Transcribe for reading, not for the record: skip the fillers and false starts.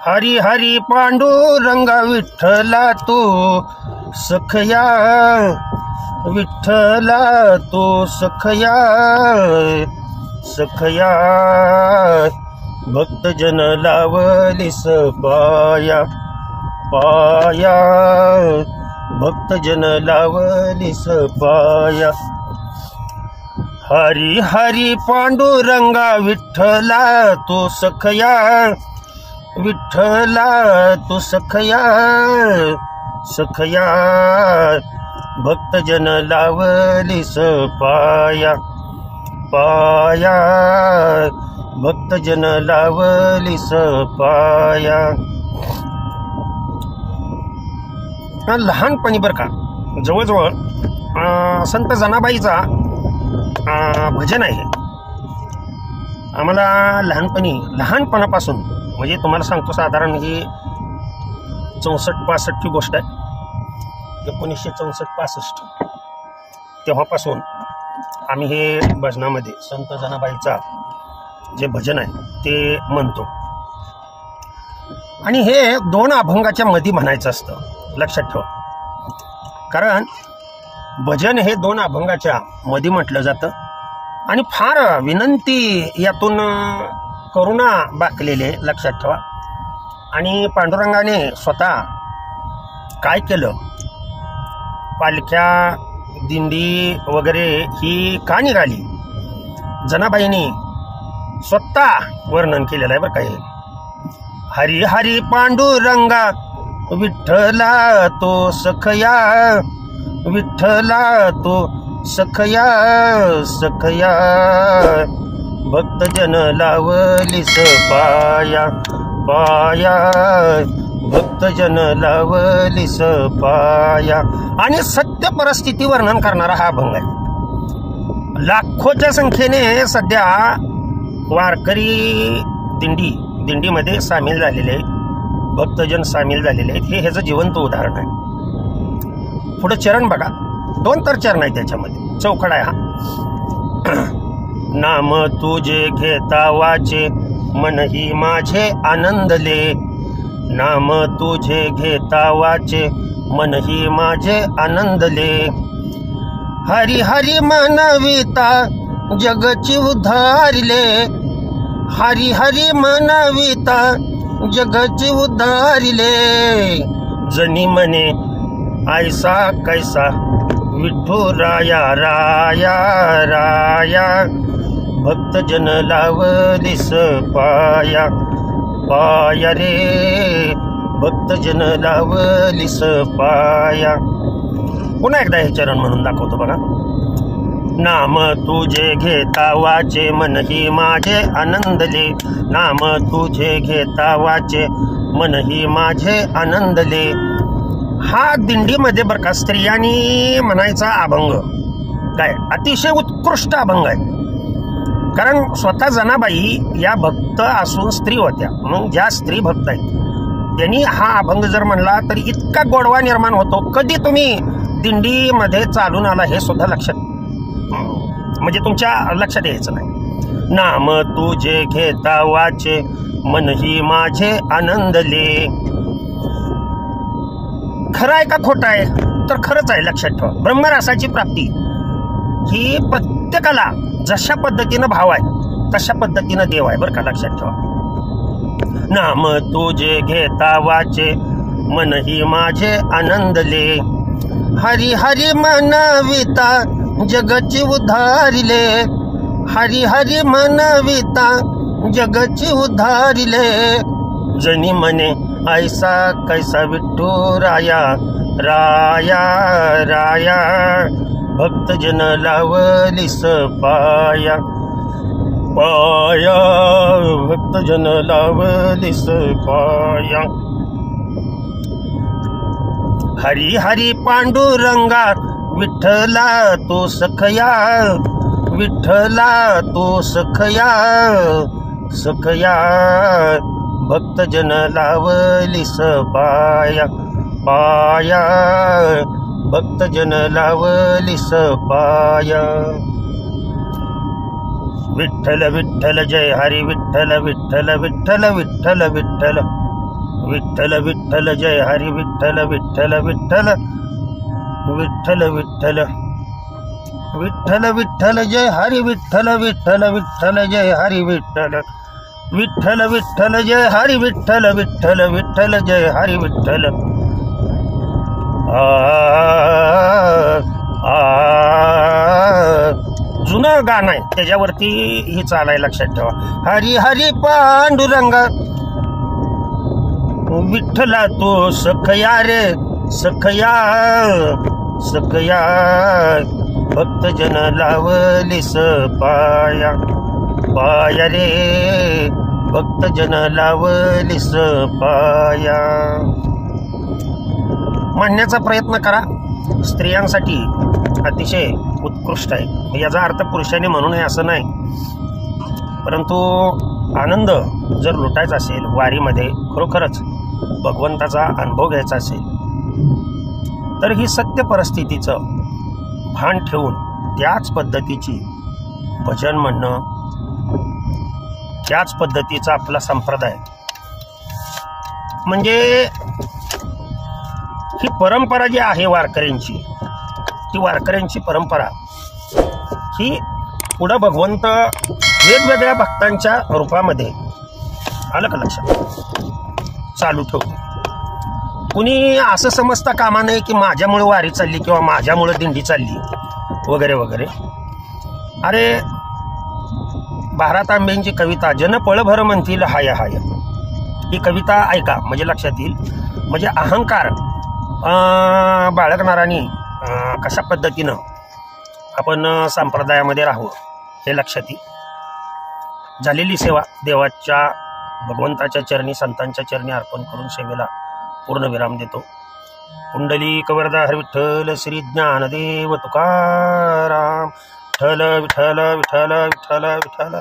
हरी हरी पांडुरंगा विठ्ठला तू सखया, विठ्ठला तू सखया सखया, भक्तजन लावलीस पाया पाया, भक्तजन लावलीस पाया। हरी हरी पांडुरंगा विठ्ठला तू सखया, विठ्ठला तू सखया सखया, भक्तजन लावलीस पाया पाया, भक्तजन लावलीस पाया। लहानपणी बरं का जवळजवळ संत जनाबाईचा भजन आहे। आम्हाला लहानपणापासून म्हणजे तुम्हाला सांगतो साधारण ही 64-65 ची गोष्ट आहे, 1964-65 तेव्हापासून आम्ही हे भजनामध्ये संत जनाबाईचा जे भजन आहे ते म्हणतो। आणि हे 2 अभंगाच्या मध्ये म्हणायचं असतं, लक्षात ठेवा। कारण भजन हे 2 अभंगाच्या मध्ये म्हटलं जातं आणि फार विनंती यातून करुणा बाकलेले, लक्षात ठेवा। आणि पांडुरंगाने स्वतः काय केलं, पालख्या दिंडी वगैरे ही का निघाली, जनाबाईंनी स्वतः वर्णन केलेलं आहे बरं का हे। हरी हरी पांडुरंगा विठ्ठला तो सखया, विठ्ठला तो सखया सखया, भक्तजन लावलीस पाया पाया, भक्तजन लावलीस पाया। आणि सत्य परिस्थिती वर्णन करणारा हा अभंग आहे। लाखोच्या संख्येने सध्या वारकरी दिंडीमध्ये सामील झालेले आहेत, भक्तजन सामील झालेले आहेत। हे ह्याचं जिवंत उदाहरण आहे। पुढे चरण बघा, 2 तर चरण आहे त्याच्यामध्ये, चौकड आहे हा। नाम तुझे घेता वाचे मनही माझे आनंदले, नाम तुझे घेता वाचे मनही माझे आनंदले, हरी हरी मनविता जगची उद्धारिले, हरी हरी मनविता जगची उद्धारिले, जनी मने ऐसा कैसा विठ्ठू राया राया राया, भक्तजन लावलीस पाया पाया रे, भक्तजन लावलीस पाया। पुन्हा एकदा हे चरण म्हणून दाखवतो बघा। नाम तुझे घेता वाचे मनही माझे आनंदले, नाम तुझे घेता वाचे मनही माझे आनंदले। हा दिंडीमध्ये बरं का स्त्रियांनी म्हणायचा अभंग काय अतिशय उत्कृष्ट अभंग आहे। कारण स्वतः जनाबाई या भक्त असून स्त्री होत्या, म्हणून ज्या स्त्री भक्त आहेत त्यांनी हा अभंग जर म्हणला तरी इतका गोडवा निर्माण होतो, कधी तुम्ही दिंडीमध्ये चालून आला हे सुद्धा लक्षात म्हणजे तुमच्या लक्षात यायचं नाही। नाम तुझे घेता वाचे मनही माझे आनंदले, खरं आहे का खोटं आहे तर खरंच आहे, लक्षात ठेवा। ब्रह्मरसाची प्राप्ती ही प्रत्येकाला जशा पद्धतीनं भाव आहे तशा पद्धतीनं देव आहे बरं का, लक्षात ठेवा। नाम तुझे घेता वाचे मनही माझे आनंदले, हरी हरी मनविता जगची उद्धारिले, हरी हरी मनविता जगची उद्धारिले, जनी मने ऐसा कैसा विठ्ठू राया राया राया, भक्तजन लावलीस पाया पाया, भक्तजन लावलीस पाया। हरी हरी पांडुरंगा विठ्ठला तू सखया, विठ्ठला तू सखया सखया, भक्तजन लावलीस पाया पाया, भक्तजन लावलीस पाया। विठ्ठल विठ्ठल जय हरी विठ्ठल विठ्ठल विठ्ठल विठ्ठल विठ्ठल, विठ्ठल विठ्ठल जय हरी विठ्ठल विठ्ठल विठ्ठल विठ्ठल विठ्ठल विठ्ठल विठ्ठल जय हरी विठ्ठल विठ्ठल विठ्ठल जय हरी विठ्ठल विठ्ठल विठ्ठल जय हरी विठ्ठल विठ्ठल विठ्ठल जय हरी विठ्ठल. जुनं गाणं आहे त्याच्यावरती ही चाल आहे, लक्षात ठेवा. हरी हरी पांडुरंग विठ्ठला तो सखया रे सखया सखया भक्तजन लावलीस पाया पाया रे भक्तजन लावलीस पाया. म्हणण्याचा प्रयत्न करा. स्त्रियांसाठी अतिशय उत्कृष्ट आहे. याचा अर्थ पुरुषाने म्हणू नये असं नाही, परंतु आनंद जर लुटायचा असेल वारीमध्ये, खरोखरच भगवंताचा अनुभव घ्यायचा असेल, तर ही सत्य परिस्थितीचं भान ठेवून त्याच पद्धतीची भजन म्हणणं, त्याच पद्धतीचा आपला संप्रदाय, म्हणजे ही परंपरा जी आहे वारकऱ्यांची, ती वारकऱ्यांची परंपरा ही पुढं भगवंत वेगवेगळ्या भक्तांच्या रूपामध्ये, आलं का लक्षात, चालू ठेवतो. कुणी असं समजता कामा नये की माझ्यामुळे वारी चालली किंवा माझ्यामुळे दिंडी चालली वगैरे वगैरे. अरे भारत आंबेंची कविता जन पळभर म्हणतील हाय हाय, ही कविता ऐका म्हणजे लक्षात येईल. म्हणजे अहंकार बाळगणारांनी कशा पद्धतीनं आपण संप्रदायामध्ये राहू हे लक्षात येईल. झालेली सेवा देवाच्या भगवंताच्या चरणी संतांच्या चरणी अर्पण करून सेवेला पूर्णविराम देतो. पुंडलिक वरदा हरी विठ्ठल श्री ज्ञानदेव तुकाराम. विठ्ठल विठ्ठल विठ्ठल विठ्ठल विठ्ठल.